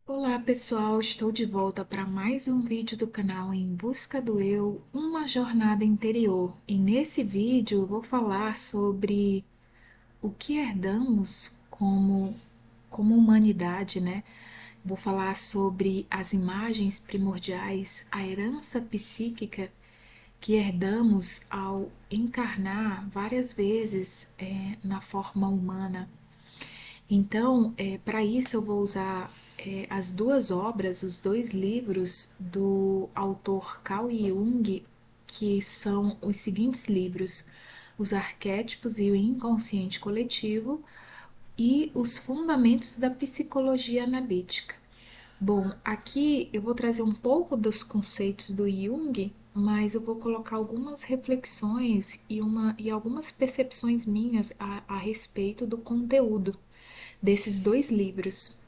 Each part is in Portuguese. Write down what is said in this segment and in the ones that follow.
Olá pessoal, estou de volta para mais um vídeo do canal Em Busca do Eu, uma jornada interior. E nesse vídeo eu vou falar sobre o que herdamos como humanidade, né? Vou falar sobre as imagens primordiais, a herança psíquica que herdamos ao encarnar várias vezes na forma humana. Então, para isso eu vou usar as duas obras, os dois livros do autor Carl Jung, que são os seguintes livros: Os Arquétipos e o Inconsciente Coletivo e Os Fundamentos da Psicologia Analítica. Bom, aqui eu vou trazer um pouco dos conceitos do Jung, mas eu vou colocar algumas reflexões e algumas percepções minhas a respeito do conteúdo desses dois livros.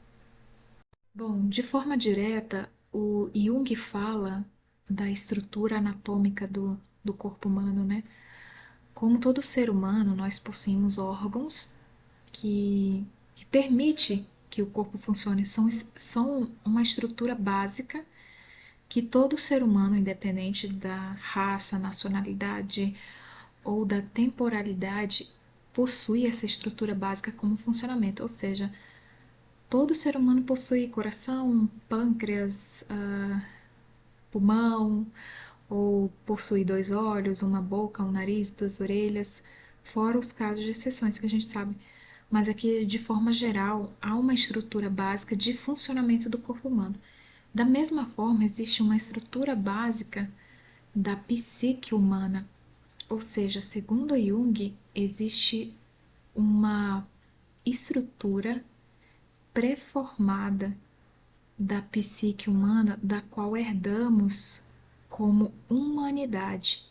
Bom, de forma direta, o Jung fala da estrutura anatômica do corpo humano, né? Como todo ser humano, nós possuímos órgãos que permite que o corpo funcione, são uma estrutura básica que todo ser humano, independente da raça, nacionalidade ou da temporalidade, possui essa estrutura básica como funcionamento, ou seja, todo ser humano possui coração, pâncreas, pulmão, ou possui dois olhos, uma boca, um nariz, duas orelhas, fora os casos de exceções que a gente sabe. Mas aqui, de forma geral, há uma estrutura básica de funcionamento do corpo humano. Da mesma forma, existe uma estrutura básica da psique humana, ou seja, segundo Jung, existe uma estrutura pré-formada da psique humana da qual herdamos como humanidade.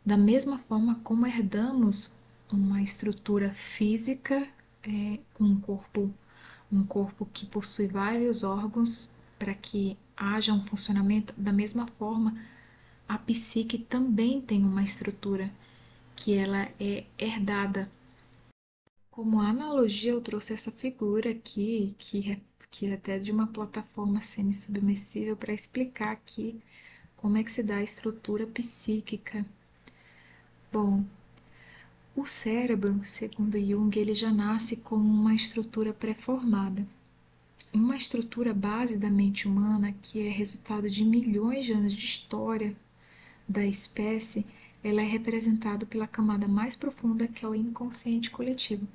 Da mesma forma como herdamos uma estrutura física, com um corpo que possui vários órgãos para que haja um funcionamento, da mesma forma a psique também tem uma estrutura que ela é herdada. Como analogia, eu trouxe essa figura aqui, que é até de uma plataforma semi-submersível, para explicar aqui como é que se dá a estrutura psíquica. Bom, o cérebro, segundo Jung, ele já nasce com uma estrutura pré-formada. Uma estrutura base da mente humana, que é resultado de milhões de anos de história da espécie, ela é representada pela camada mais profunda, que é o inconsciente coletivo.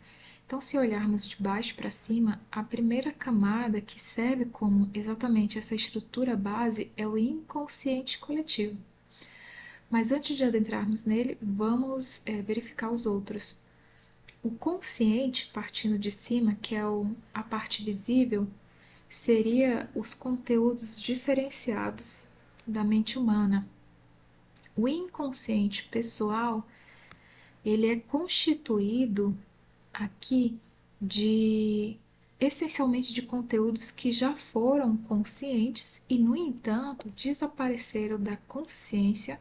Então, se olharmos de baixo para cima, a primeira camada que serve como exatamente essa estrutura base é o inconsciente coletivo. Mas antes de adentrarmos nele, vamos verificar os outros. O consciente, partindo de cima, que é a parte visível, seria os conteúdos diferenciados da mente humana. O inconsciente pessoal, ele é constituído aqui de essencialmente de conteúdos que já foram conscientes e, no entanto, desapareceram da consciência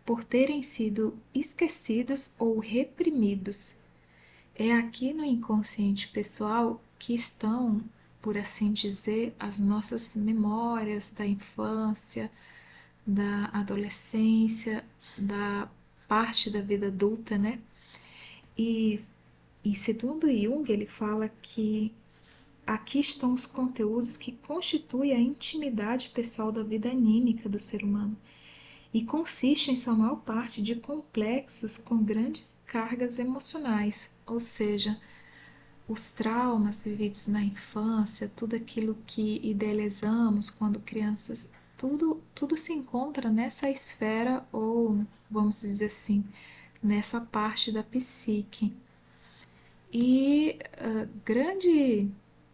por terem sido esquecidos ou reprimidos. É aqui no inconsciente pessoal que estão, por assim dizer, as nossas memórias da infância, da adolescência, da parte da vida adulta, né? E, e segundo Jung, ele fala que aqui estão os conteúdos que constituem a intimidade pessoal da vida anímica do ser humano e consiste em sua maior parte de complexos com grandes cargas emocionais, ou seja, os traumas vividos na infância, tudo aquilo que idealizamos quando crianças, tudo se encontra nessa esfera, ou vamos dizer assim, nessa parte da psique. E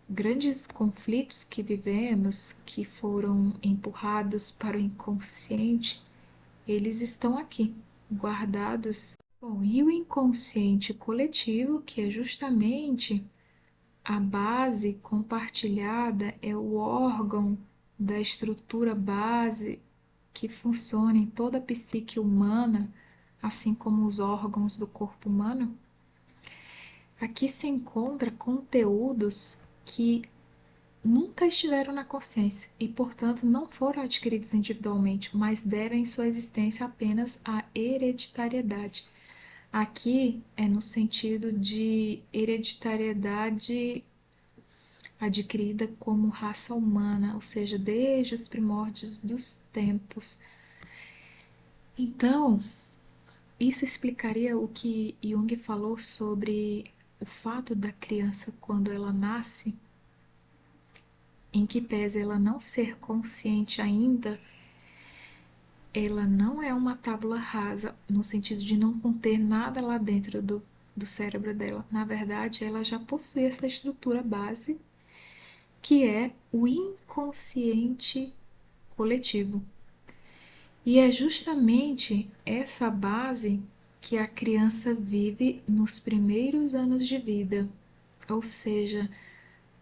grandes conflitos que vivemos, que foram empurrados para o inconsciente, eles estão aqui, guardados. Bom, e o inconsciente coletivo, que é justamente a base compartilhada, é o órgão da estrutura base que funciona em toda a psique humana, assim como os órgãos do corpo humano. Aqui se encontra conteúdos que nunca estiveram na consciência e, portanto, não foram adquiridos individualmente, mas devem sua existência apenas à hereditariedade. Aqui é no sentido de hereditariedade adquirida como raça humana, ou seja, desde os primórdios dos tempos. Então, isso explicaria o que Jung falou sobre o fato da criança, quando ela nasce, em que pese ela não ser consciente ainda, ela não é uma tábula rasa, no sentido de não conter nada lá dentro do cérebro dela. Na verdade, ela já possui essa estrutura base, que é o inconsciente coletivo. E é justamente essa base que a criança vive nos primeiros anos de vida, ou seja,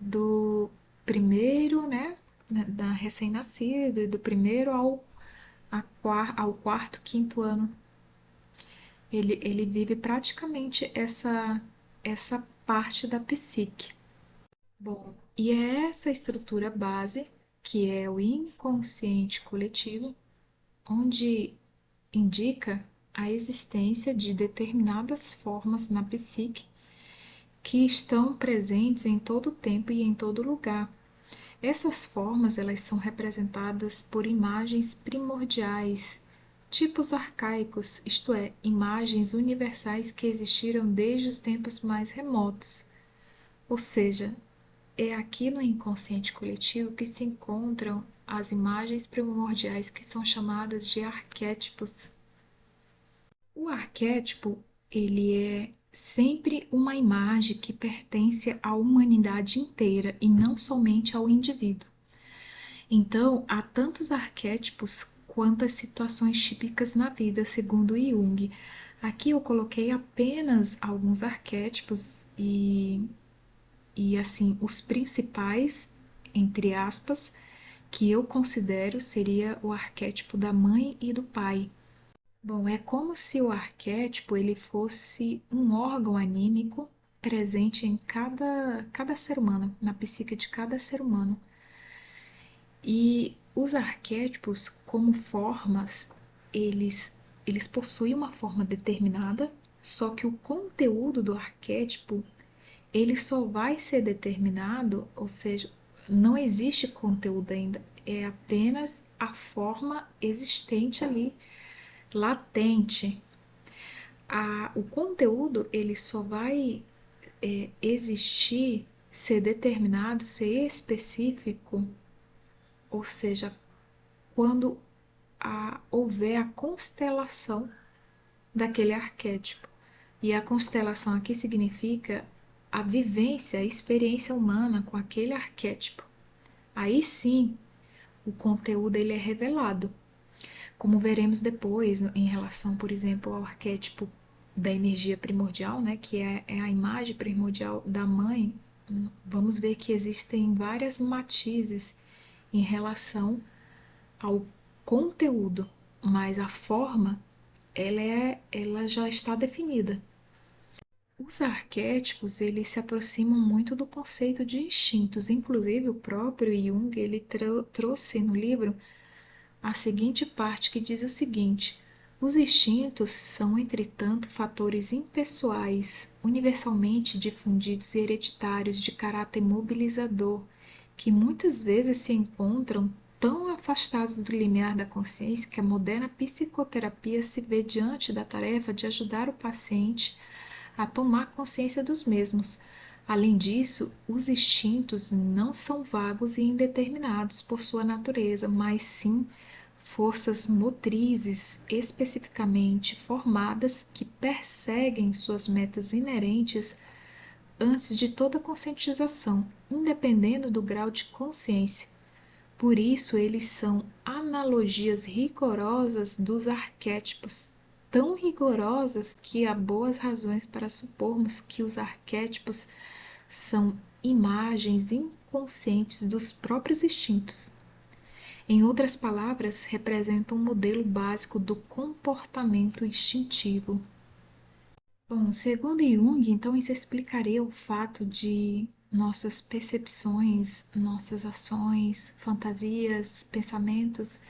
do primeiro, né, da recém-nascido, e do primeiro ao quarto, quinto ano. Ele vive praticamente essa parte da psique. Bom, e é essa estrutura base, que é o inconsciente coletivo, onde indica a existência de determinadas formas na psique que estão presentes em todo tempo e em todo lugar. Essas formas, elas são representadas por imagens primordiais, tipos arcaicos, isto é, imagens universais que existiram desde os tempos mais remotos. Ou seja, é aqui no inconsciente coletivo que se encontram as imagens primordiais que são chamadas de arquétipos. O arquétipo, ele é sempre uma imagem que pertence à humanidade inteira e não somente ao indivíduo. Então, há tantos arquétipos quanto situações típicas na vida, segundo Jung. Aqui eu coloquei apenas alguns arquétipos e assim, os principais, entre aspas, que eu considero seria o arquétipo da mãe e do pai. Bom, é como se o arquétipo ele fosse um órgão anímico presente em cada ser humano, na psique de cada ser humano. E os arquétipos, como formas, eles possuem uma forma determinada, só que o conteúdo do arquétipo ele só vai ser determinado, ou seja, não existe conteúdo ainda, é apenas a forma existente ali, latente. O conteúdo ele só vai existir, ser determinado, ser específico, ou seja, quando houver a constelação daquele arquétipo. E a constelação aqui significa a vivência, a experiência humana com aquele arquétipo. Aí sim, o conteúdo ele é revelado, como veremos depois em relação, por exemplo, ao arquétipo da energia primordial, né, que é a imagem primordial da mãe. Vamos ver que existem várias matizes em relação ao conteúdo, mas a forma ela já está definida. Os arquétipos, eles se aproximam muito do conceito de instintos. Inclusive, o próprio Jung, ele trouxe no livro a seguinte parte que diz o seguinte: os instintos são, entretanto, fatores impessoais, universalmente difundidos e hereditários de caráter mobilizador, que muitas vezes se encontram tão afastados do limiar da consciência que a moderna psicoterapia se vê diante da tarefa de ajudar o paciente a tomar consciência dos mesmos. Além disso, os instintos não são vagos e indeterminados por sua natureza, mas sim forças motrizes especificamente formadas que perseguem suas metas inerentes antes de toda conscientização, independendo do grau de consciência. Por isso, eles são analogias rigorosas dos arquétipos, tão rigorosas que há boas razões para supormos que os arquétipos são imagens inconscientes dos próprios instintos. Em outras palavras, representam um modelo básico do comportamento instintivo. Bom, segundo Jung, então isso explicaria o fato de nossas percepções, nossas ações, fantasias, pensamentos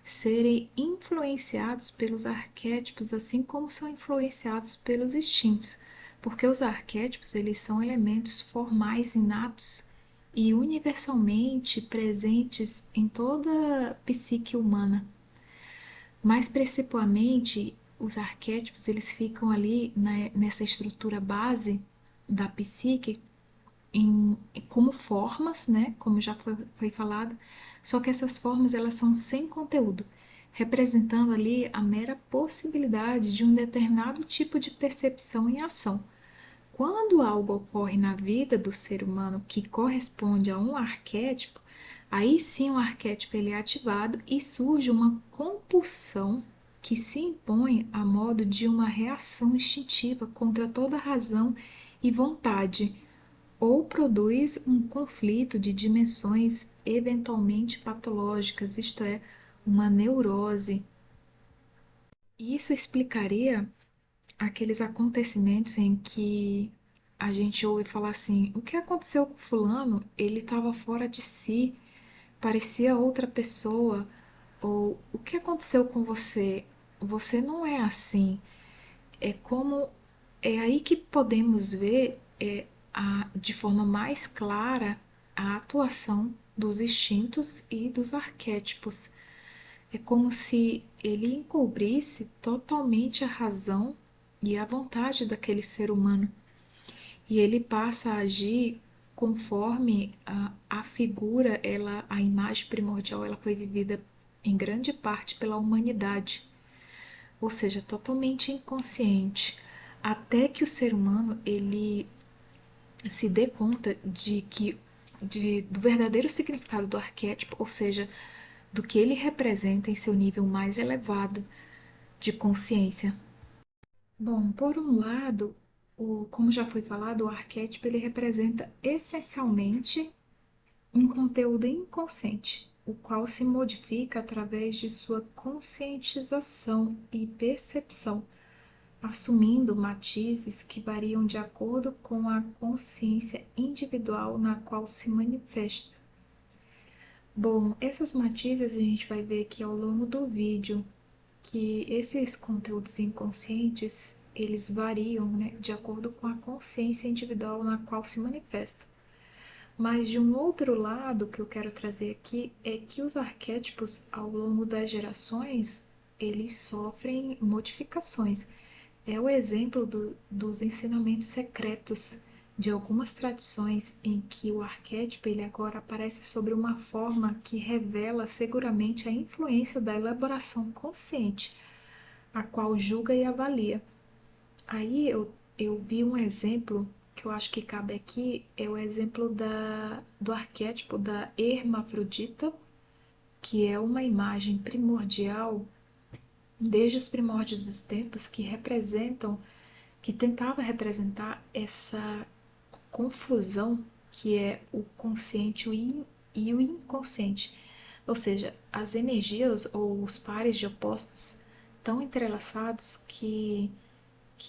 serem influenciados pelos arquétipos, assim como são influenciados pelos instintos, porque os arquétipos eles são elementos formais inatos e universalmente presentes em toda a psique humana. Mais principalmente, os arquétipos eles ficam ali nessa estrutura base da psique em, como formas, né, como já foi falado, só que essas formas elas são sem conteúdo, representando ali a mera possibilidade de um determinado tipo de percepção em ação. Quando algo ocorre na vida do ser humano que corresponde a um arquétipo, aí sim o arquétipo ele é ativado e surge uma compulsão que se impõe a modo de uma reação instintiva contra toda razão e vontade, ou produz um conflito de dimensões eventualmente patológicas, isto é, uma neurose. Isso explicaria aqueles acontecimentos em que a gente ouve falar assim: o que aconteceu com fulano? Ele estava fora de si, parecia outra pessoa. Ou o que aconteceu com você? Você não é assim. É como é aí que podemos ver de forma mais clara a atuação dos instintos e dos arquétipos. É como se ele encobrisse totalmente a razão e a vontade daquele ser humano. E ele passa a agir conforme a figura, a imagem primordial, ela foi vivida em grande parte pela humanidade, ou seja, totalmente inconsciente, até que o ser humano ele se dê conta do verdadeiro significado do arquétipo, ou seja, do que ele representa em seu nível mais elevado de consciência. Bom, por um lado, como já foi falado, o arquétipo ele representa essencialmente um conteúdo inconsciente, o qual se modifica através de sua conscientização e percepção, assumindo matizes que variam de acordo com a consciência individual na qual se manifesta. Bom, essas matizes a gente vai ver aqui ao longo do vídeo, que esses conteúdos inconscientes, eles variam, né, de acordo com a consciência individual na qual se manifesta. Mas de um outro lado que eu quero trazer aqui é que os arquétipos ao longo das gerações, eles sofrem modificações. É o exemplo dos ensinamentos secretos de algumas tradições em que o arquétipo ele agora aparece sobre uma forma que revela seguramente a influência da elaboração consciente, a qual julga e avalia. Aí eu vi um exemplo que eu acho que cabe aqui, é o exemplo do arquétipo da hermafrodita, que é uma imagem primordial desde os primórdios dos tempos que tentava representar essa confusão que é o consciente e o inconsciente. Ou seja, as energias ou os pares de opostos tão entrelaçados que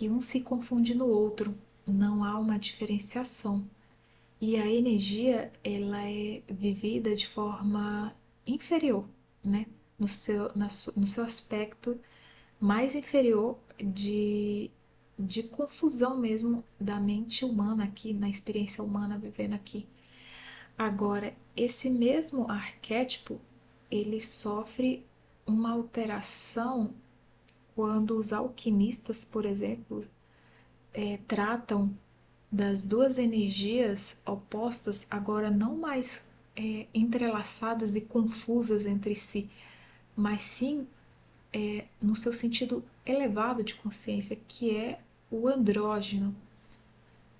um se confunde no outro, não há uma diferenciação. E a energia, ela é vivida de forma inferior, né? No seu aspecto mais inferior de confusão mesmo da mente humana aqui, na experiência humana vivendo aqui. Agora, esse mesmo arquétipo, ele sofre uma alteração quando os alquimistas, por exemplo, tratam das duas energias opostas, agora não mais entrelaçadas e confusas entre si, mas sim no seu sentido elevado de consciência, que é o andrógeno.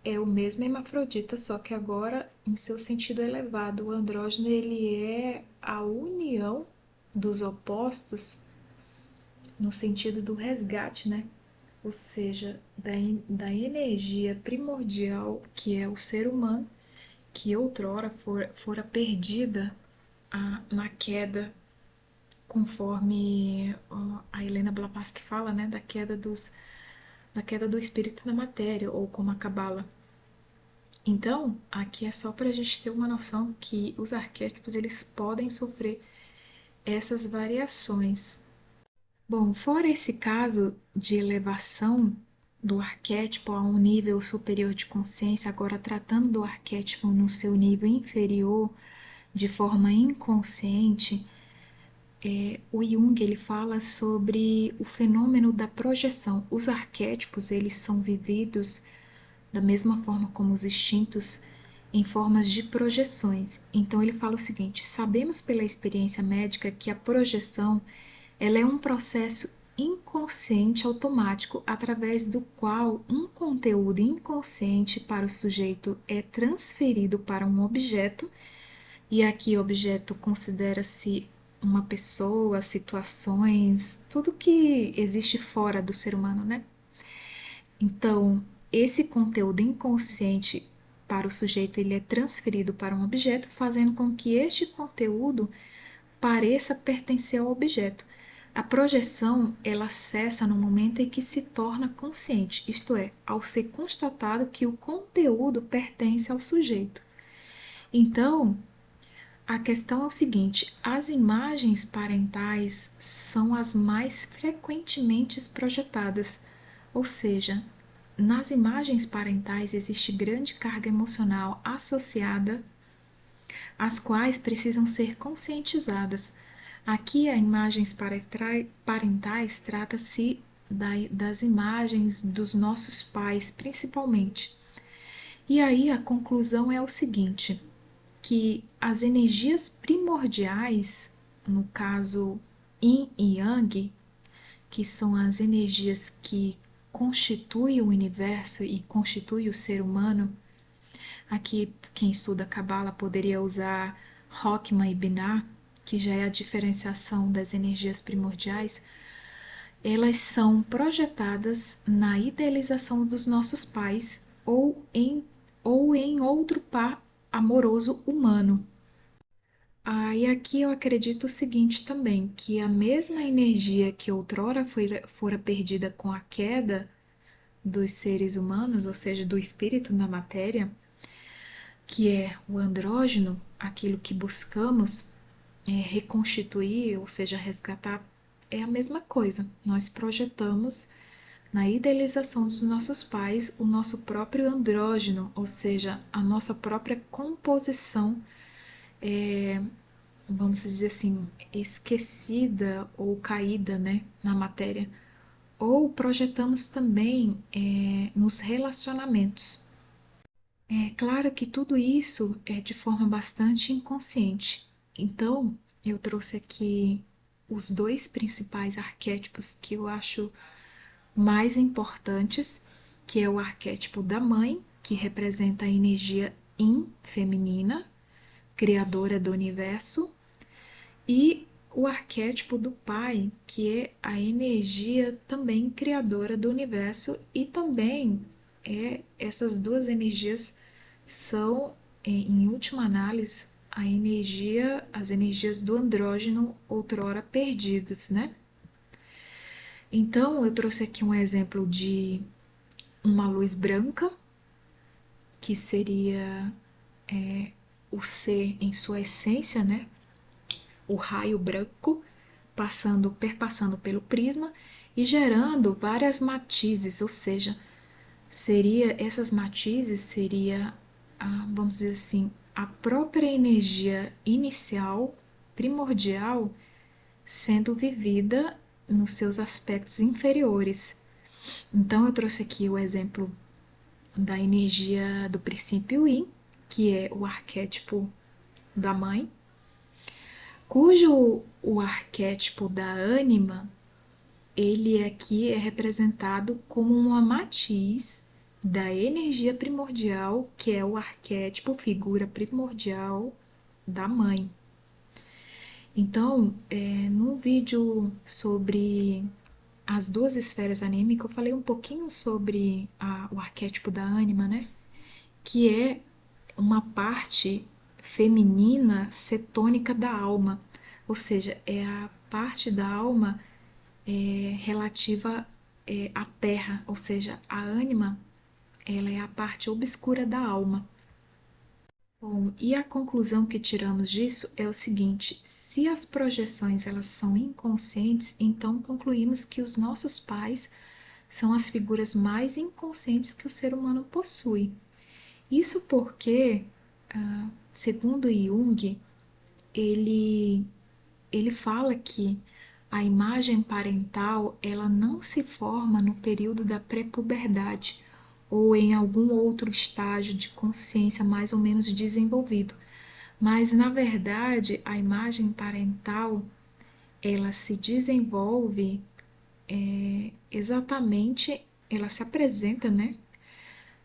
É o mesmo hermafrodita, só que agora em seu sentido elevado. O andrógeno ele é a união dos opostos no sentido do resgate, né? Ou seja, da energia primordial que é o ser humano, que outrora fora perdida na queda, conforme a Helena Blavatsky fala, né, da queda do espírito na matéria, ou como a Cabala Então, aqui é só para a gente ter uma noção que os arquétipos eles podem sofrer essas variações. Bom, fora esse caso de elevação do arquétipo a um nível superior de consciência, agora tratando do arquétipo no seu nível inferior, de forma inconsciente, o Jung ele fala sobre o fenômeno da projeção. Os arquétipos eles são vividos da mesma forma como os instintos em formas de projeções. Então ele fala o seguinte: sabemos pela experiência médica que a projeção ela é um processo inconsciente automático através do qual um conteúdo inconsciente para o sujeito é transferido para um objeto, e aqui objeto considera-se uma pessoa, situações, tudo que existe fora do ser humano, né? Então, esse conteúdo inconsciente para o sujeito ele é transferido para um objeto, fazendo com que este conteúdo pareça pertencer ao objeto. A projeção ela cessa no momento em que se torna consciente, isto é, ao ser constatado que o conteúdo pertence ao sujeito. Então, a questão é o seguinte: as imagens parentais são as mais frequentemente projetadas, ou seja, nas imagens parentais existe grande carga emocional associada, as quais precisam ser conscientizadas. Aqui, as imagens parentais trata-se das imagens dos nossos pais, principalmente. E aí a conclusão é o seguinte: que as energias primordiais, no caso Yin e Yang, que são as energias que constituem o universo e constituem o ser humano, aqui quem estuda Cabala poderia usar Rockman e Binah, que já é a diferenciação das energias primordiais, elas são projetadas na idealização dos nossos pais ou em outro par amoroso humano. E aqui eu acredito o seguinte também, que a mesma energia que outrora fora perdida com a queda dos seres humanos, ou seja, do espírito na matéria, que é o andrógeno, aquilo que buscamos reconstituir, ou seja, resgatar, é a mesma coisa. Nós projetamos na idealização dos nossos pais o nosso próprio andrógeno, ou seja, a nossa própria composição, vamos dizer assim, esquecida ou caída, né, na matéria. Ou projetamos também nos relacionamentos. É claro que tudo isso é de forma bastante inconsciente. Então, eu trouxe aqui os dois principais arquétipos que eu acho mais importantes, que é o arquétipo da mãe, que representa a energia yin feminina, criadora do universo, e o arquétipo do pai, que é a energia também criadora do universo, e também essas duas energias são, em última análise, as energias do andrógeno outrora perdidos, né? Então, eu trouxe aqui um exemplo de uma luz branca, que seria o ser em sua essência, né? O raio branco perpassando pelo prisma e gerando várias matizes, ou seja, essas matizes seria, vamos dizer assim, a própria energia inicial, primordial, sendo vivida nos seus aspectos inferiores. Então eu trouxe aqui o exemplo da energia do princípio Yin, que é o arquétipo da mãe, cujo o arquétipo da ânima, ele aqui é representado como uma matiz da energia primordial, que é o arquétipo, figura primordial da mãe. Então, no vídeo sobre as duas esferas anímicas, eu falei um pouquinho sobre o arquétipo da ânima, né? Que é uma parte feminina cetônica da alma, ou seja, é a parte da alma relativa à terra, ou seja, a ânima ela é a parte obscura da alma. Bom, e a conclusão que tiramos disso é o seguinte: se as projeções elas são inconscientes, então concluímos que os nossos pais são as figuras mais inconscientes que o ser humano possui. Isso porque, segundo Jung, ele, ele fala que a imagem parental ela não se forma no período da pré-puberdade ou em algum outro estágio de consciência mais ou menos desenvolvido. Mas, na verdade, a imagem parental ela se desenvolve exatamente, ela se apresenta, né,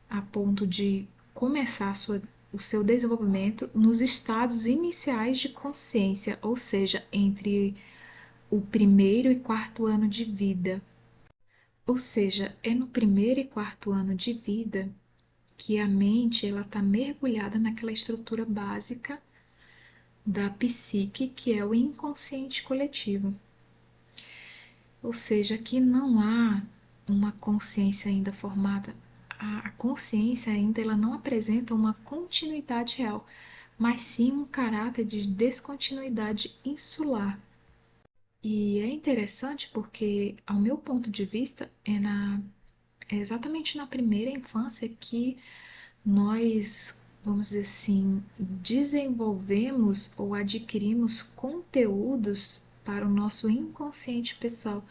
a ponto de começar o seu desenvolvimento nos estados iniciais de consciência, ou seja, entre o primeiro e quarto ano de vida. Ou seja, é no primeiro e quarto ano de vida que a mente ela está mergulhada naquela estrutura básica da psique, que é o inconsciente coletivo. Ou seja, que não há uma consciência ainda formada. A consciência ainda ela não apresenta uma continuidade real, mas sim um caráter de descontinuidade insular. E é interessante porque, ao meu ponto de vista, é exatamente na primeira infância que nós, vamos dizer assim, desenvolvemos ou adquirimos conteúdos para o nosso inconsciente pessoal,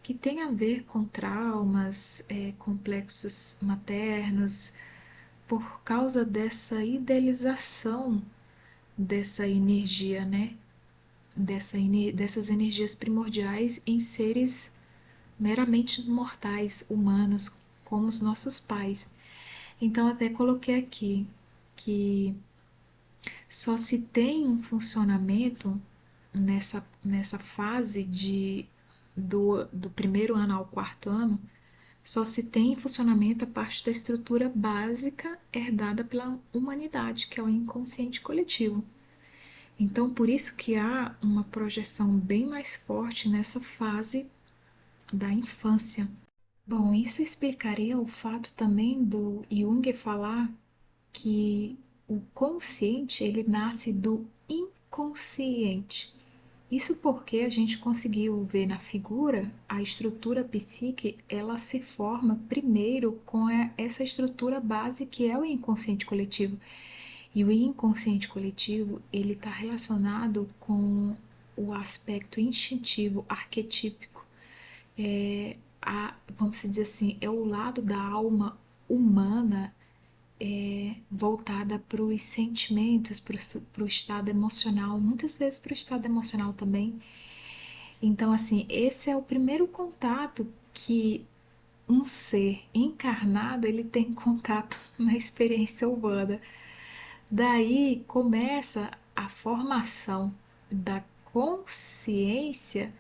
que tem a ver com traumas, complexos maternos, por causa dessa idealização dessa energia, né? Dessas energias primordiais em seres meramente mortais, humanos, como os nossos pais. Então, até coloquei aqui que só se tem um funcionamento nessa fase do primeiro ano ao quarto ano, só se tem em funcionamento a parte da estrutura básica herdada pela humanidade, que é o inconsciente coletivo. Então, por isso que há uma projeção bem mais forte nessa fase da infância. Bom, isso explicaria o fato também do Jung falar que o consciente ele nasce do inconsciente. Isso porque a gente conseguiu ver na figura a estrutura psíquica, ela se forma primeiro com essa estrutura base que é o inconsciente coletivo. E o inconsciente coletivo, ele está relacionado com o aspecto instintivo, arquetípico. Vamos dizer assim, é o lado da alma humana voltada para os sentimentos, para o estado emocional, muitas vezes para o estado emocional também. Então, assim, esse é o primeiro contato que um ser encarnado ele tem contato na experiência humana. Daí começa a formação da consciência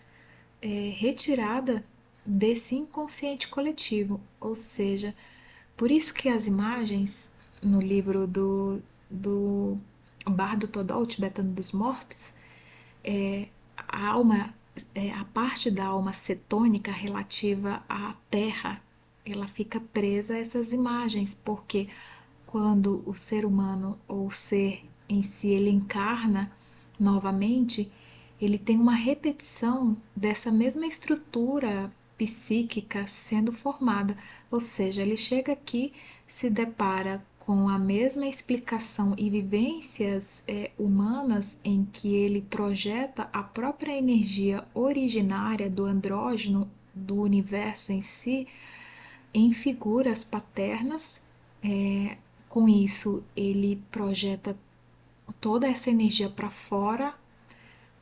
retirada desse inconsciente coletivo, ou seja, por isso que as imagens no livro do Bardo Todol, Tibetano dos Mortos, a alma, a parte da alma cetônica relativa à terra, ela fica presa a essas imagens, porque quando o ser humano ou o ser em si ele encarna novamente, ele tem uma repetição dessa mesma estrutura psíquica sendo formada, ou seja, ele chega aqui, se depara com a mesma explicação e vivências humanas em que ele projeta a própria energia originária do andrógeno, do universo em si, em figuras paternas. Com isso, ele projeta toda essa energia para fora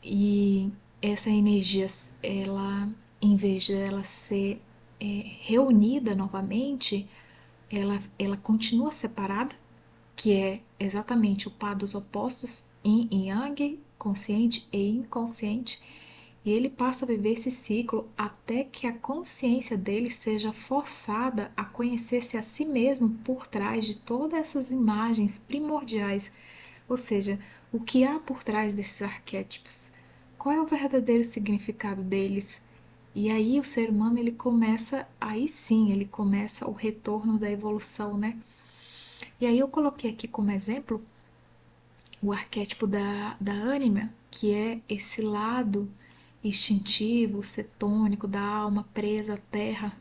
e essa energia, ela, em vez de ela ser reunida novamente, ela continua separada, que é exatamente o par dos opostos, yin e yang, consciente e inconsciente, e ele passa a viver esse ciclo até que a consciência dele seja forçada a conhecer-se a si mesmo por trás de todas essas imagens primordiais, ou seja, o que há por trás desses arquétipos, qual é o verdadeiro significado deles. E aí o ser humano ele começa, aí sim, ele começa o retorno da evolução, né? E aí eu coloquei aqui como exemplo o arquétipo da ânima, que é esse lado instintivo, cetônico da alma presa à terra,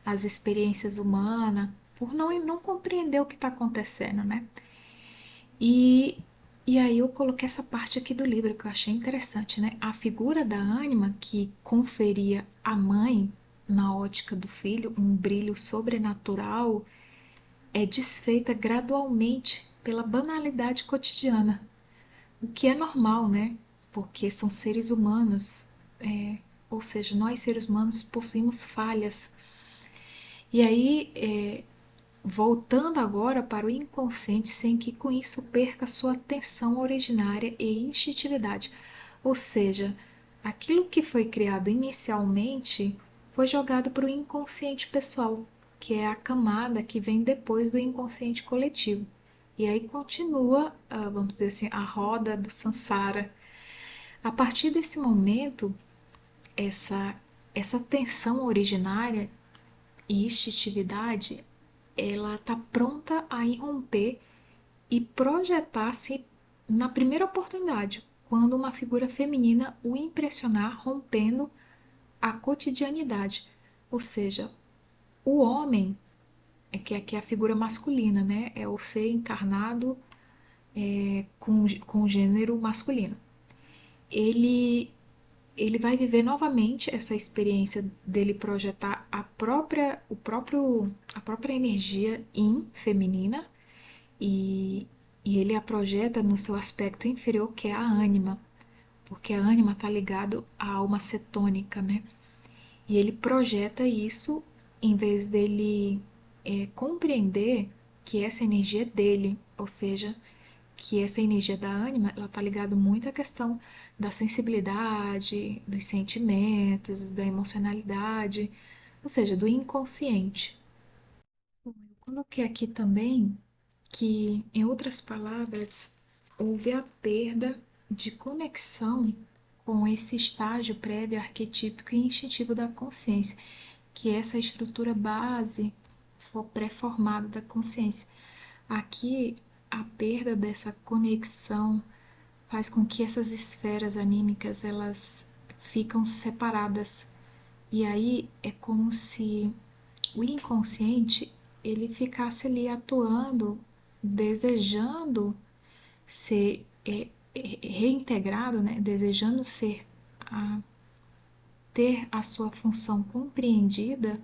às experiências humanas, por não compreender o que está acontecendo, né? E, e aí eu coloquei essa parte aqui do livro que eu achei interessante, né? A figura da ânima que conferia à mãe, na ótica do filho, um brilho sobrenatural, é desfeita gradualmente pela banalidade cotidiana, o que é normal, né? Porque são seres humanos, ou seja, nós seres humanos possuímos falhas. E aí, voltando agora para o inconsciente, sem que com isso perca sua atenção originária e instintividade. Ou seja, aquilo que foi criado inicialmente foi jogado para o inconsciente pessoal, que é a camada que vem depois do inconsciente coletivo. E aí continua, vamos dizer assim, a roda do Sansara. A partir desse momento, essa, essa tensão originária e instintividade, ela está pronta a irromper e projetar-se na primeira oportunidade, quando uma figura feminina o impressionar rompendo a cotidianidade. Ou seja, o homem, que é a figura masculina, né? É o ser encarnado com o gênero masculino. Ele ele vai viver novamente essa experiência dele projetar a própria energia yin feminina e, e ele a projeta no seu aspecto inferior, que é a ânima, porque a ânima está ligado à alma cetônica, né? E ele projeta isso em vez dele compreender que essa energia é dele, ou seja, que essa energia da ânima, ela está ligada muito à questão da sensibilidade, dos sentimentos, da emocionalidade, ou seja, do inconsciente. Bom, eu coloquei aqui também que, em outras palavras, houve a perda de conexão com esse estágio prévio arquetípico e instintivo da consciência, que é essa estrutura base pré-formada da consciência. Aqui, a perda dessa conexão faz com que essas esferas anímicas elas ficam separadas. E aí é como se o inconsciente ele ficasse ali atuando, desejando ser reintegrado, né? Desejando ser ter a sua função compreendida,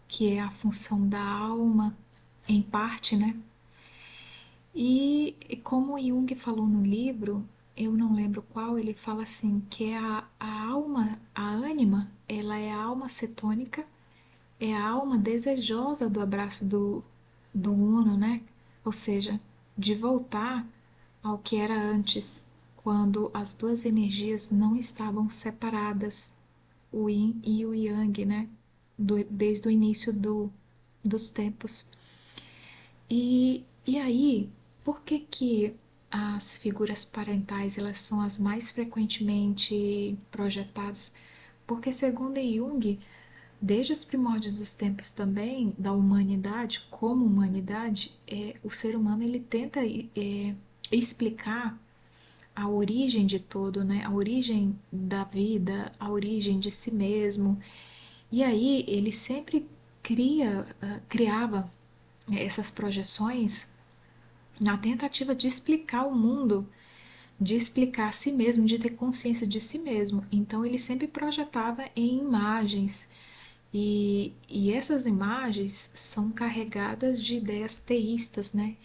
que é a função da alma, em parte, né? E como Jung falou no livro, eu não lembro qual, ele fala assim, que é a alma, a ânima, ela é a alma cetônica, é a alma desejosa do abraço do Uno, né? Ou seja, de voltar ao que era antes, quando as duas energias não estavam separadas, o Yin e o Yang, né? Desde o início dos tempos. E aí, por que que as figuras parentais elas são as mais frequentemente projetadas? Porque, segundo Jung, desde os primórdios dos tempos também, da humanidade, como humanidade, o ser humano ele tenta explicar a origem de tudo, né? A origem da vida, a origem de si mesmo. E aí ele sempre criava essas projeções na tentativa de explicar o mundo, de explicar a si mesmo, de ter consciência de si mesmo. Então ele sempre projetava em imagens, e essas imagens são carregadas de ideias teístas, né?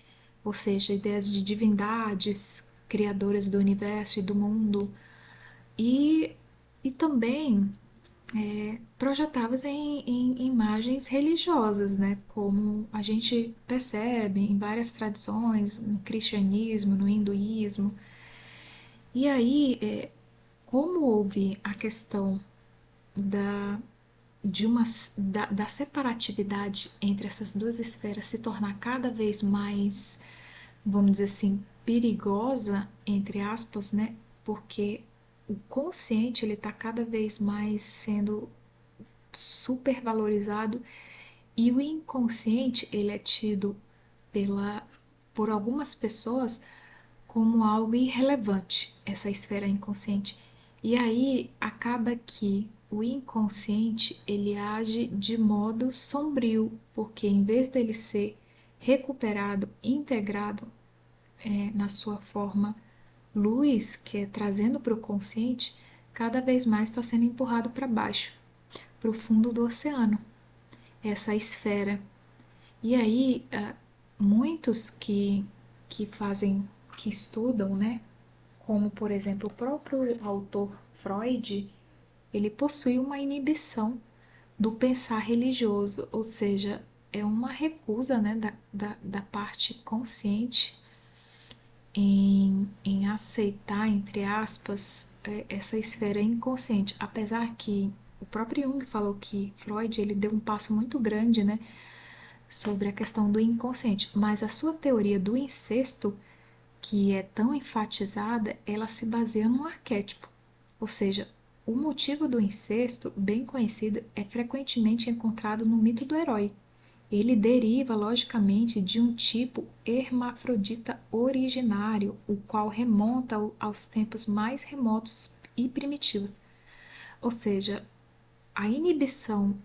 Ou seja, ideias de divindades criadoras do universo e do mundo, e, e também projetadas em imagens religiosas, né? Como a gente percebe em várias tradições, no cristianismo, no hinduísmo. E aí, como houve a questão da, da separatividade entre essas duas esferas se tornar cada vez mais, vamos dizer assim, perigosa, entre aspas, né? Porque o consciente ele está cada vez mais sendo supervalorizado e o inconsciente ele é tido pela por algumas pessoas como algo irrelevante, essa esfera inconsciente. E aí acaba que o inconsciente ele age de modo sombrio, porque em vez dele ser recuperado, integrado na sua forma luz, que é trazendo para o consciente, cada vez mais está sendo empurrado para baixo, para o fundo do oceano, essa esfera. E aí, muitos que fazem, que estudam, né, como por exemplo o próprio autor Freud, ele possui uma inibição do pensar religioso, ou seja, é uma recusa, né, da parte consciente em aceitar, entre aspas, essa esfera inconsciente, apesar que o próprio Jung falou que Freud ele deu um passo muito grande, né, sobre a questão do inconsciente, mas a sua teoria do incesto, que é tão enfatizada, ela se baseia num arquétipo, ou seja, o motivo do incesto, bem conhecido, é frequentemente encontrado no mito do herói. Ele deriva, logicamente, de um tipo hermafrodita originário, o qual remonta aos tempos mais remotos e primitivos. Ou seja, a inibição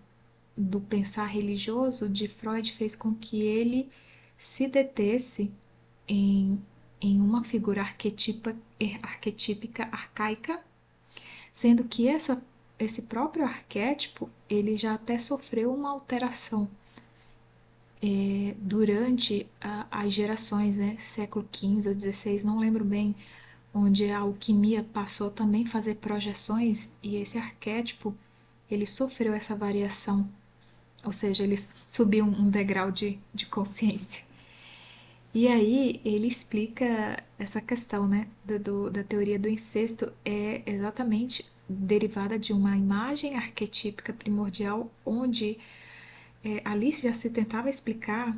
do pensar religioso de Freud fez com que ele se detesse em, em uma figura arquetípica arcaica, sendo que esse próprio arquétipo ele já até sofreu uma alteração durante as gerações, né, século XV ou XVI, não lembro bem, onde a alquimia passou também a fazer projeções e esse arquétipo ele sofreu essa variação, ou seja, ele subiu um degrau de consciência. E aí ele explica essa questão, né, da teoria do incesto é exatamente derivada de uma imagem arquetípica primordial, onde Alice já se tentava explicar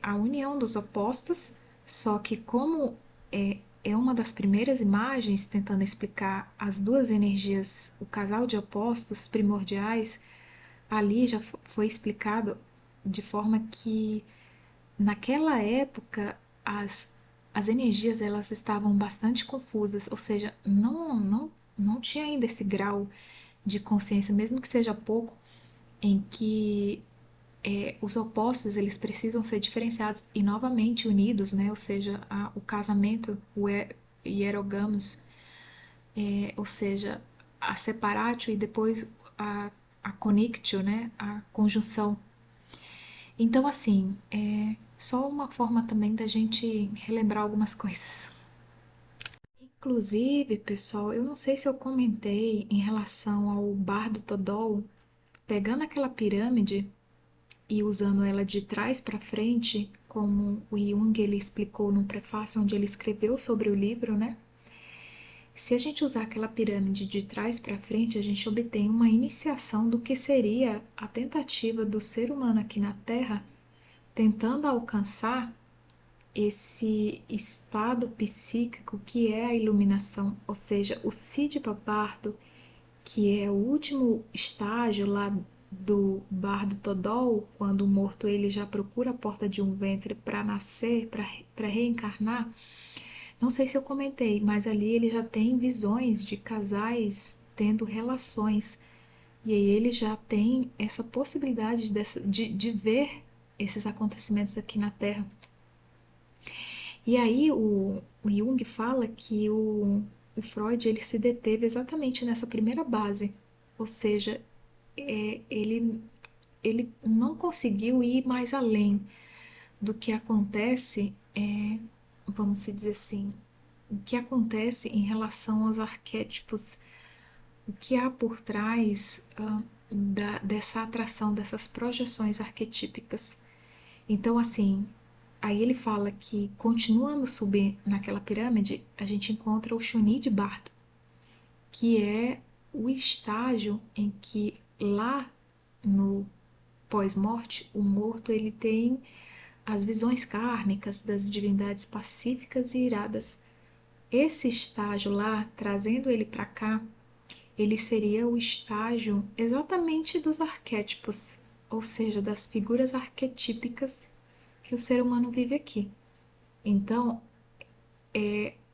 a união dos opostos, só que como é uma das primeiras imagens tentando explicar as duas energias, o casal de opostos primordiais, ali já foi explicado de forma que naquela época as energias elas estavam bastante confusas, ou seja, não tinha ainda esse grau de consciência, mesmo que seja pouco, em que os opostos eles precisam ser diferenciados e novamente unidos, né? Ou seja, o casamento, o hierogamos, ou seja, a separatio e depois a connectio, né? A conjunção. Então, assim, é só uma forma também da gente relembrar algumas coisas. Inclusive, pessoal, eu não sei se eu comentei em relação ao Bardo Todol, pegando aquela pirâmide e usando ela de trás para frente, como o Jung ele explicou no prefácio onde ele escreveu sobre o livro, né? Se a gente usar aquela pirâmide de trás para frente, a gente obtém uma iniciação do que seria a tentativa do ser humano aqui na Terra tentando alcançar esse estado psíquico que é a iluminação, ou seja, o Cid Bardo, que é o último estágio lá do Bardo Todol, quando o morto ele já procura a porta de um ventre para nascer, para reencarnar. Não sei se eu comentei, mas ali ele já tem visões de casais tendo relações. E aí ele já tem essa possibilidade de ver esses acontecimentos aqui na Terra. E aí o Jung fala que o Freud ele se deteve exatamente nessa primeira base, ou seja, ele não conseguiu ir mais além do que acontece, vamos dizer assim, o que acontece em relação aos arquétipos, o que há por trás dessa atração, dessas projeções arquetípicas. Então, assim, aí ele fala que, continuando subir naquela pirâmide, a gente encontra o Shuni de Bardo, que é o estágio em que lá no pós-morte, o morto ele tem as visões kármicas das divindades pacíficas e iradas. Esse estágio lá, trazendo ele para cá, ele seria o estágio exatamente dos arquétipos, ou seja, das figuras arquetípicas que o ser humano vive aqui. Então,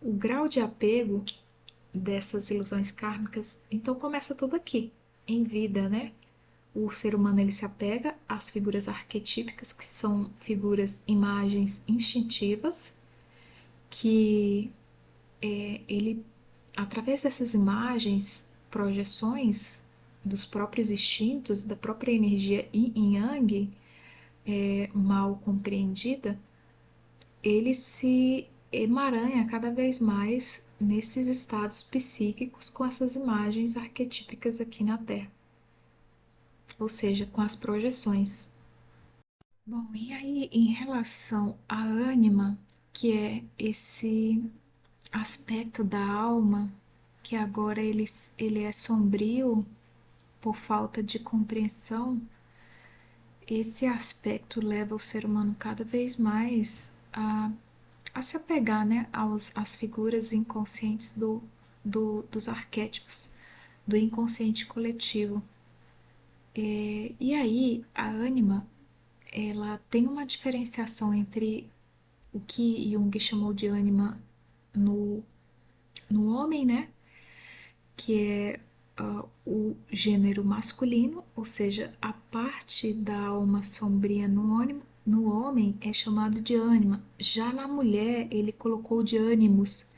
O grau de apego dessas ilusões kármicas, então começa tudo aqui, em vida, né? O ser humano ele se apega às figuras arquetípicas, que são figuras, imagens instintivas, que ele, através dessas imagens, projeções dos próprios instintos, da própria energia yin e yang, mal compreendida, ele se emaranha cada vez mais nesses estados psíquicos com essas imagens arquetípicas aqui na Terra, ou seja, com as projeções. Bom, e aí em relação à ânima, que é esse aspecto da alma, que agora ele é sombrio por falta de compreensão, esse aspecto leva o ser humano cada vez mais a se apegar, né, às figuras inconscientes dos arquétipos, do inconsciente coletivo. E aí, a ânima, ela tem uma diferenciação entre o que Jung chamou de ânima no, no homem, né, que é o gênero masculino, ou seja, a parte da alma sombria no homem é chamado de ânima. Já na mulher, ele colocou de ânimos,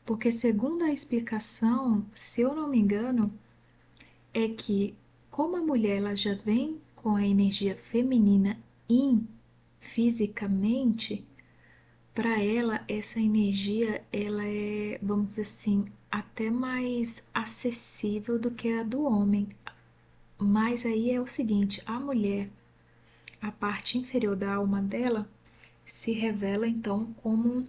porque segundo a explicação, se eu não me engano, é que como a mulher ela já vem com a energia feminina fisicamente, para ela essa energia ela é, vamos dizer assim, até mais acessível do que a do homem. Mas aí é o seguinte, a mulher, a parte inferior da alma dela se revela então como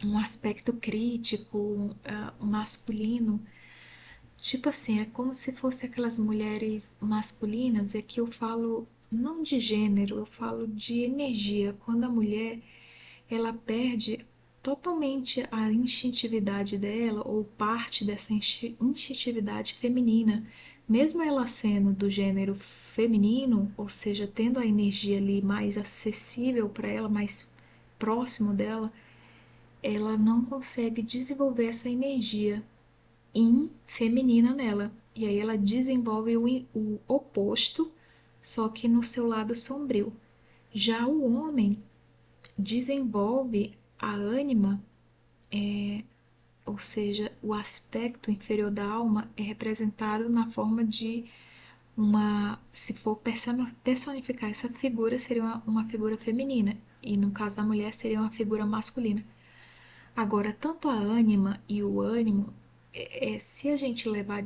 um aspecto crítico, masculino. Tipo assim, é como se fosse aquelas mulheres masculinas, é que eu falo não de gênero, eu falo de energia. Quando a mulher ela perde totalmente a instintividade dela ou parte dessa instintividade feminina, mesmo ela sendo do gênero feminino, ou seja, tendo a energia ali mais acessível para ela, mais próximo dela, ela não consegue desenvolver essa energia feminina nela. E aí ela desenvolve o oposto, só que no seu lado sombrio. Já o homem desenvolve a ânima, ou seja, o aspecto inferior da alma é representado na forma de uma, se for personificar essa figura, seria uma figura feminina, e no caso da mulher seria uma figura masculina. Agora, tanto a ânima e o ânimo, se a gente levar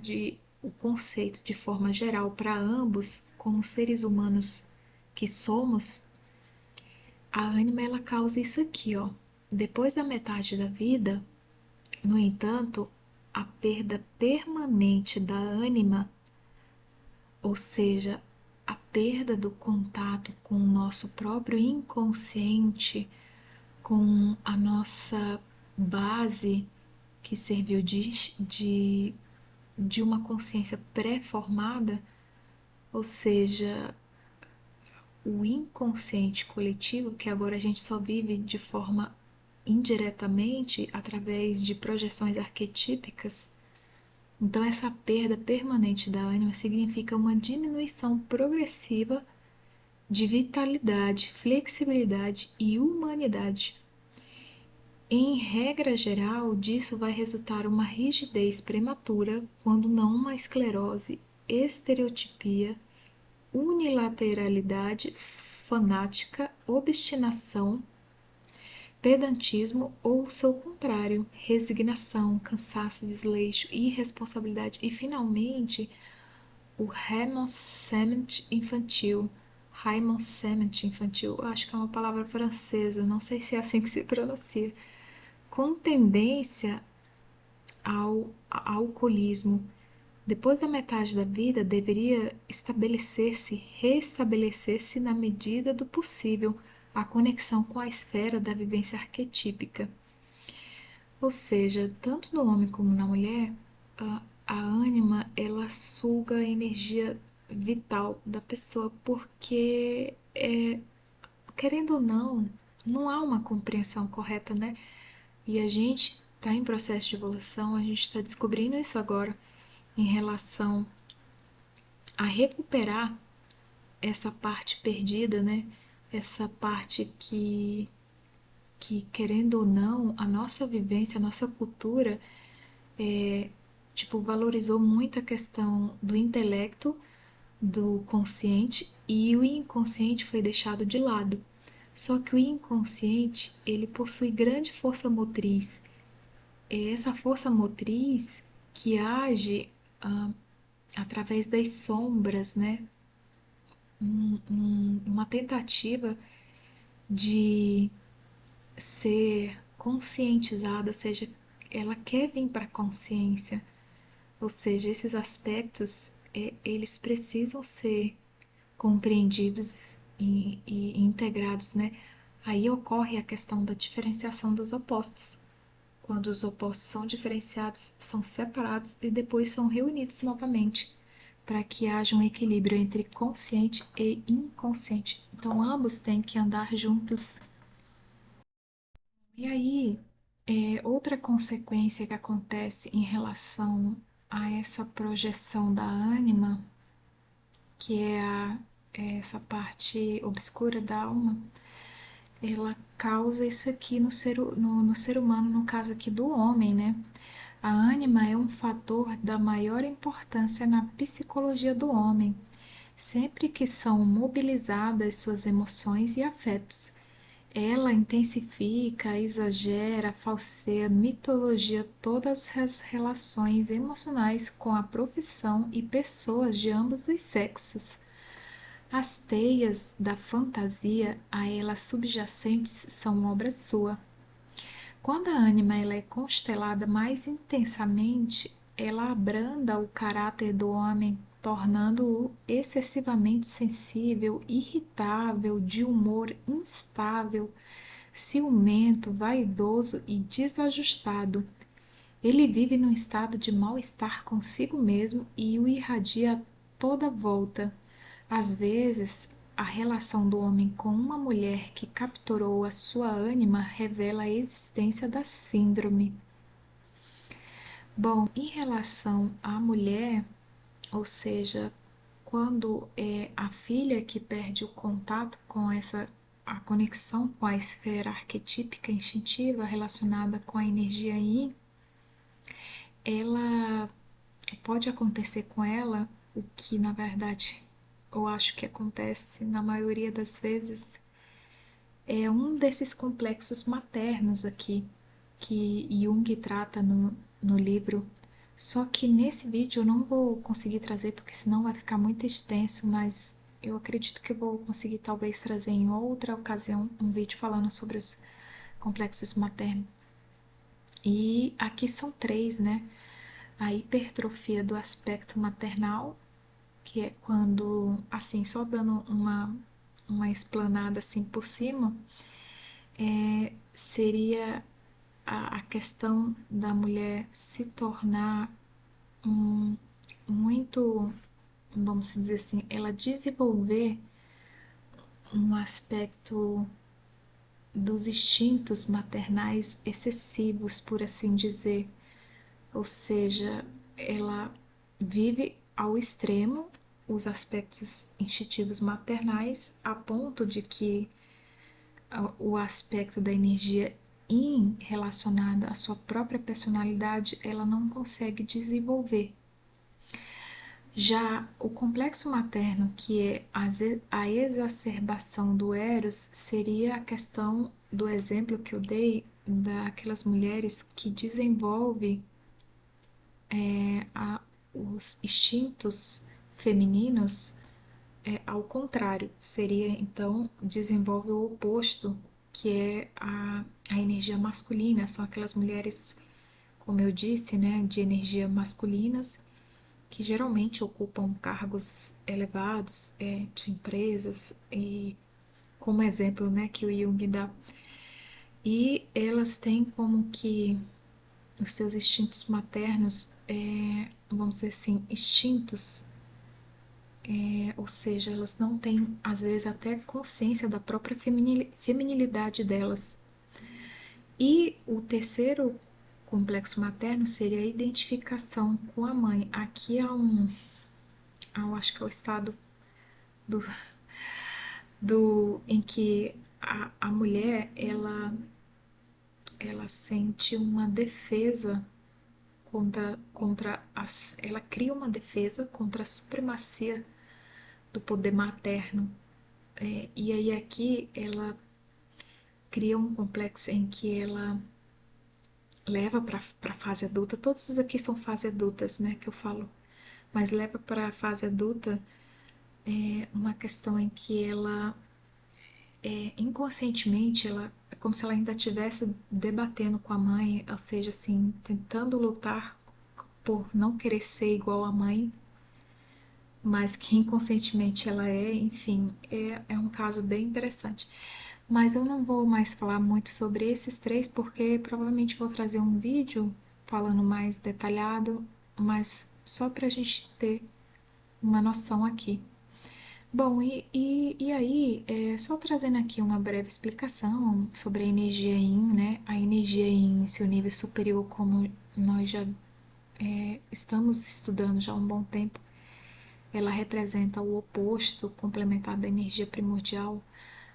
o conceito de forma geral para ambos, como seres humanos que somos, a ânima ela causa isso aqui, ó. Depois da metade da vida, no entanto, a perda permanente da ânima, ou seja, a perda do contato com o nosso próprio inconsciente, com a nossa base que serviu de uma consciência pré-formada, ou seja, o inconsciente coletivo, que agora a gente só vive de forma indiretamente através de projeções arquetípicas. Então, essa perda permanente da ânima significa uma diminuição progressiva de vitalidade, flexibilidade e humanidade. Em regra geral, disso vai resultar uma rigidez prematura, quando não uma esclerose, estereotipia, unilateralidade fanática, obstinação, pedantismo ou seu contrário, resignação, cansaço, desleixo, irresponsabilidade e, finalmente, o Raymond infantil. Raymond infantil, acho que é uma palavra francesa, não sei se é assim que se pronuncia, com tendência ao alcoolismo. Depois da metade da vida, deveria restabelecer-se na medida do possível a conexão com a esfera da vivência arquetípica. Ou seja, tanto no homem como na mulher, a ânima ela suga a energia vital da pessoa, porque querendo ou não, não há uma compreensão correta, né, E a gente está em processo de evolução, a gente está descobrindo isso agora em relação a recuperar essa parte perdida, né? Essa parte que querendo ou não, a nossa vivência, a nossa cultura, é, tipo, valorizou muito a questão do intelecto, do consciente, e o inconsciente foi deixado de lado. Só que o inconsciente, ele possui grande força motriz. É essa força motriz que age através das sombras, né? Uma tentativa de ser conscientizada, ou seja, ela quer vir para a consciência, ou seja, esses aspectos eles precisam ser compreendidos e integrados, né? Aí ocorre a questão da diferenciação dos opostos. Quando os opostos são diferenciados, são separados e depois são reunidos novamente, para que haja um equilíbrio entre consciente e inconsciente. Então, ambos têm que andar juntos. E aí, outra consequência que acontece em relação a essa projeção da ânima, que é essa parte obscura da alma, ela causa isso aqui no ser humano, no caso aqui do homem, né? A ânima é um fator da maior importância na psicologia do homem, sempre que são mobilizadas suas emoções e afetos. Ela intensifica, exagera, falseia, mitologia todas as relações emocionais com a profissão e pessoas de ambos os sexos. As teias da fantasia a ela subjacentes são obra sua. Quando a ânima ela é constelada mais intensamente, ela abranda o caráter do homem, tornando-o excessivamente sensível, irritável, de humor instável, ciumento, vaidoso e desajustado. Ele vive num estado de mal-estar consigo mesmo e o irradia a toda volta. Às vezes, a relação do homem com uma mulher que capturou a sua ânima revela a existência da síndrome. Bom, em relação à mulher, ou seja, quando é a filha que perde o contato com a conexão com a esfera arquetípica instintiva relacionada com a energia Yin, ela pode acontecer com ela o que na verdade eu acho que acontece na maioria das vezes é um desses complexos maternos aqui que Jung trata no livro. Só que nesse vídeo eu não vou conseguir trazer porque senão vai ficar muito extenso, mas eu acredito que eu vou conseguir talvez trazer em outra ocasião um vídeo falando sobre os complexos maternos. E aqui são três, né? A hipertrofia do aspecto maternal, que é quando, assim, só dando uma explanada assim por cima, seria a questão da mulher se tornar muito, vamos dizer assim, ela desenvolver um aspecto dos instintos maternais excessivos, por assim dizer. Ou seja, ela vive ao extremo os aspectos instintivos maternais a ponto de que o aspecto da energia relacionada à sua própria personalidade ela não consegue desenvolver. Já o complexo materno, que é a exacerbação do Eros, seria a questão do exemplo que eu dei daquelas mulheres que desenvolvem os instintos femininos ao contrário, seria então desenvolve o oposto, que é a energia masculina, são aquelas mulheres, como eu disse, né, de energia masculinas, que geralmente ocupam cargos elevados de empresas, e como exemplo, né, que o Jung dá. E elas têm como que os seus instintos maternos, vamos dizer assim, extintos, ou seja, elas não têm, às vezes, até consciência da própria feminilidade delas. E o terceiro complexo materno seria a identificação com a mãe. Aqui há acho que é o estado do, em que a mulher ela sente uma defesa ela cria uma defesa contra a supremacia do poder materno. E aí aqui ela cria um complexo em que ela leva para a fase adulta, todos os aqui são fase adultas, né, que eu falo, mas leva para a fase adulta uma questão em que ela inconscientemente ela é como se ela ainda estivesse debatendo com a mãe, ou seja, assim, tentando lutar por não querer ser igual à mãe, mas que inconscientemente ela é, enfim, é um caso bem interessante. Mas eu não vou mais falar muito sobre esses três, porque provavelmente vou trazer um vídeo falando mais detalhado, mas só para a gente ter uma noção aqui. Bom, e aí, só trazendo aqui uma breve explicação sobre a energia Yin, né? A energia Yin em seu nível superior, como nós já estamos estudando já há um bom tempo, ela representa o oposto complementar da energia primordial.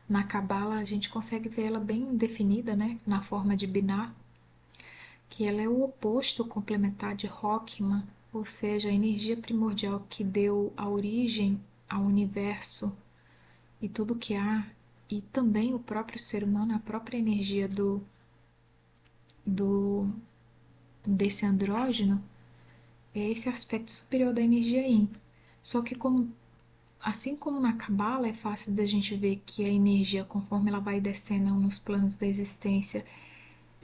Na Cabala, a gente consegue ver ela bem definida, né? Na forma de Binah, que ela é o oposto complementar de Rockman, ou seja, a energia primordial que deu a origem ao universo e tudo que há, e também o próprio ser humano, a própria energia do desse andrógeno, é esse aspecto superior da energia Yin. Só que assim como na Cabala é fácil da gente ver que a energia, conforme ela vai descendo nos planos da existência,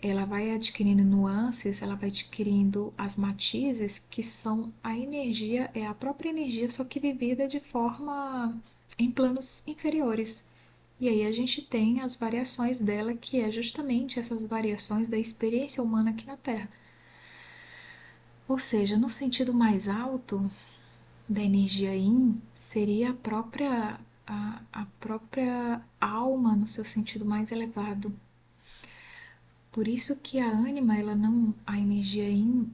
ela vai adquirindo nuances, ela vai adquirindo as matizes que são a energia, é a própria energia, só que vivida de forma em planos inferiores. E aí a gente tem as variações dela, que é justamente essas variações da experiência humana aqui na Terra. Ou seja, no sentido mais alto da energia Yin, seria a própria alma no seu sentido mais elevado. Por isso que a ânima, ela não, a energia Yin,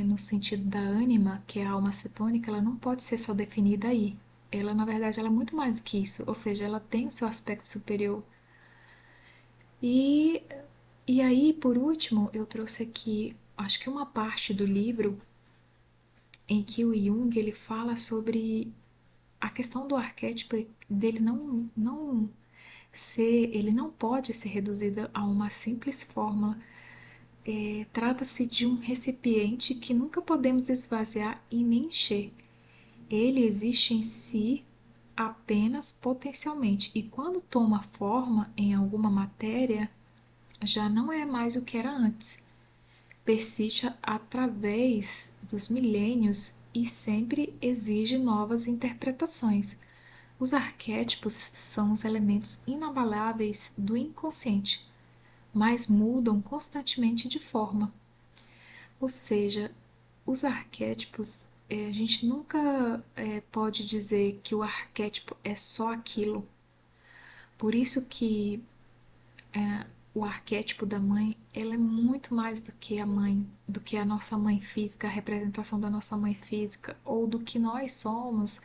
no sentido da ânima, que é a alma cetônica, ela não pode ser só definida aí. Ela, na verdade, ela é muito mais do que isso, ou seja, ela tem o seu aspecto superior. E, e aí, por último, eu trouxe aqui, acho que uma parte do livro em que o Jung ele fala sobre a questão do arquétipo dele não ser, ele não pode ser reduzido a uma simples fórmula. Trata-se de um recipiente que nunca podemos esvaziar e nem encher. Ele existe em si apenas potencialmente, e quando toma forma em alguma matéria, já não é mais o que era antes. Persiste através dos milênios e sempre exige novas interpretações. Os arquétipos são os elementos inabaláveis do inconsciente, mas mudam constantemente de forma. Ou seja, os arquétipos, a gente nunca pode dizer que o arquétipo é só aquilo. Por isso que o arquétipo da mãe, ela é muito mais do que a mãe, do que a nossa mãe física, a representação da nossa mãe física, ou do que nós somos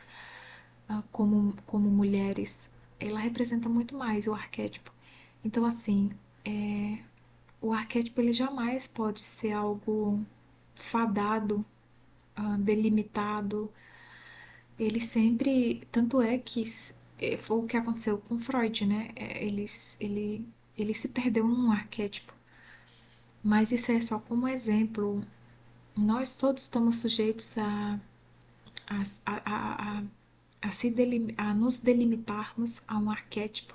como mulheres. Ela representa muito mais o arquétipo. Então, assim, o arquétipo ele jamais pode ser algo fadado, delimitado. Ele sempre, tanto é que foi o que aconteceu com Freud, né? Ele se perdeu num arquétipo. Mas isso é só como exemplo. Nós todos estamos sujeitos a, a, a nos delimitarmos a um arquétipo.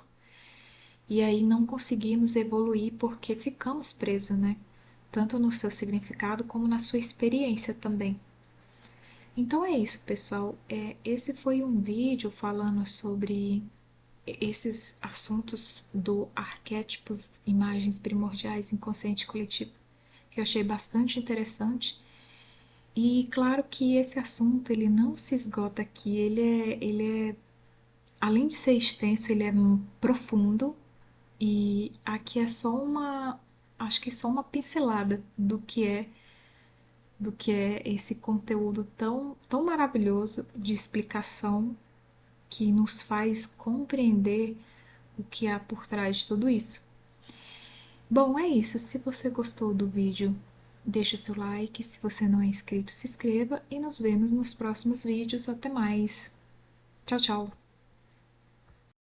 E aí não conseguimos evoluir porque ficamos presos, né? Tanto no seu significado como na sua experiência também. Então é isso, pessoal. Esse foi um vídeo falando sobre esses assuntos do arquétipos, imagens primordiais, inconsciente coletivo, que eu achei bastante interessante. E claro que esse assunto ele não se esgota aqui, além de ser extenso, ele é profundo e aqui é só acho que só uma pincelada do que é esse conteúdo tão maravilhoso de explicação que nos faz compreender o que há por trás de tudo isso. Bom, é isso. Se você gostou do vídeo, deixa o seu like. Se você não é inscrito, se inscreva e nos vemos nos próximos vídeos. Até mais. Tchau, tchau.